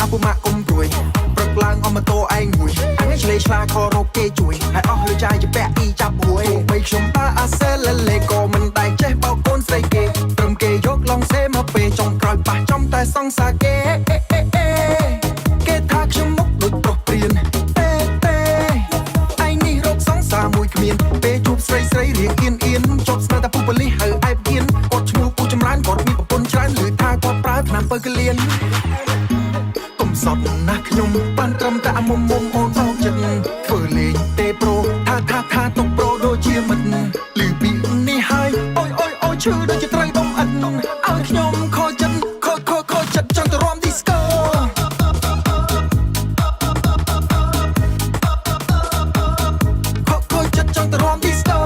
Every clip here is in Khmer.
អាពុម៉ាក់កុំព្រួយព្រឹកឡើងអមតោឯងមួយអញឆ្លេឆ្លាខរោគេជួយហើយអស់លុយចាយជាពាក់អ៊ីចាប់ហួយបីខ្ញុំតាអាសេលលេក៏មិនដែលចេះបោកកូនស្រីគេត្រឹមគេយកឡងសេមកពេលចុងក្រោយប៉ះចំតែសង្សារគេគេថាខ្ញុំមុខដូចប្រុសព្រានទេឯងនេះរកសង្សារមួយគ្មានពេលជួបស្រីស្រីរៀងអៀនជាប់ស្នាតែពុះបលិសហៅអែបអៀនគាត់ឈ្មោះពូចម្រើនគាត់មានប្រពន្ធច្រើនឮថាគាត់ប្រើថ្នាំពើកលៀនសតណាស់ខ្ញុំបានត្រឹមតែមុំអូនអោកចិត្តធ្វើលេងទេប្រូថាទុកប្រូដូចជាមិនឮពីនេះហើយអូយឈឺដូចជាត្រូវដុំអិនឲ្យខ្ញុំខកចិត្តចង់ទៅរាំឌីស្កូខកចិត្តចង់ទៅរាំឌីស្កូ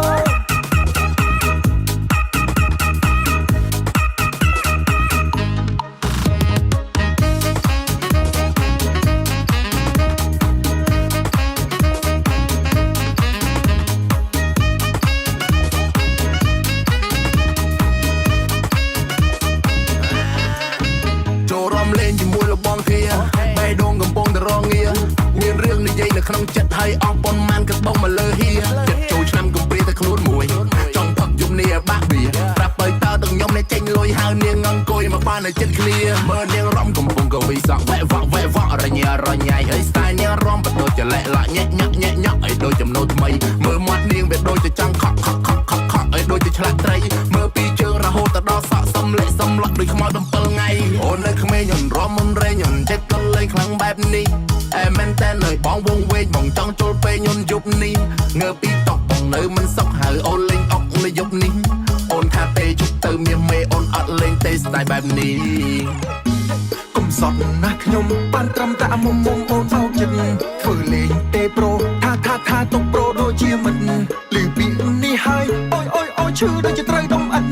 ក្នុងចិត្តហើយអស់ប៉ុន្មានក៏បងមកលើហៀចិត្តចូលឆ្នាំកំព្រាតែខ្លួនមួយចង់ផឹកយំនេះបាក់បៀប្រាប់បើតើទាំងខ្ញុំនេះចេញលុយហៅនាងអង្គុយមកបាននៅចិត្តឃ្លាមើលនាងរំកំពុងកវីសក់វ៉ែវ៉រញ៉ៃហើយស្ទាយនាងរំបដូចចលែកឡាក់ញ៉ាក់ឲ្យដូចចំណូលថ្មីមើលមាត់នាងវាដូចទៅចង់ខកឲ្យដូចទៅឆ្លាក់ត្រីមើលពីជើងរហូតទៅដល់សក់សំលាក់ដូចខ្មោច7ថ្ងៃអូននៅក្មេងញ៉ុនរំមុនរែងញ៉ុនចិត្តក៏លេងខ្លាំងបែបនេះមែនតែនៅបងវងវែងបងចង់ចូលពេលញ៉ុនយប់នេះងើពីតក់បងនៅមិនសុខហៅអូនលេងអុកនៅយប់នេះអូនថាទេជប់ទៅមានមេអូនអត់លេងទេស្ទាយបែបនេះកុំសតណាស់ខ្ញុំបានត្រឹមតែមុំអូនអោកចិត្តធ្វើលេងទេប្រូថាទុកប្រូដូចជាមិនឮពីនេះហើយអូយឈឺដូចជាត្រូវដុំអិន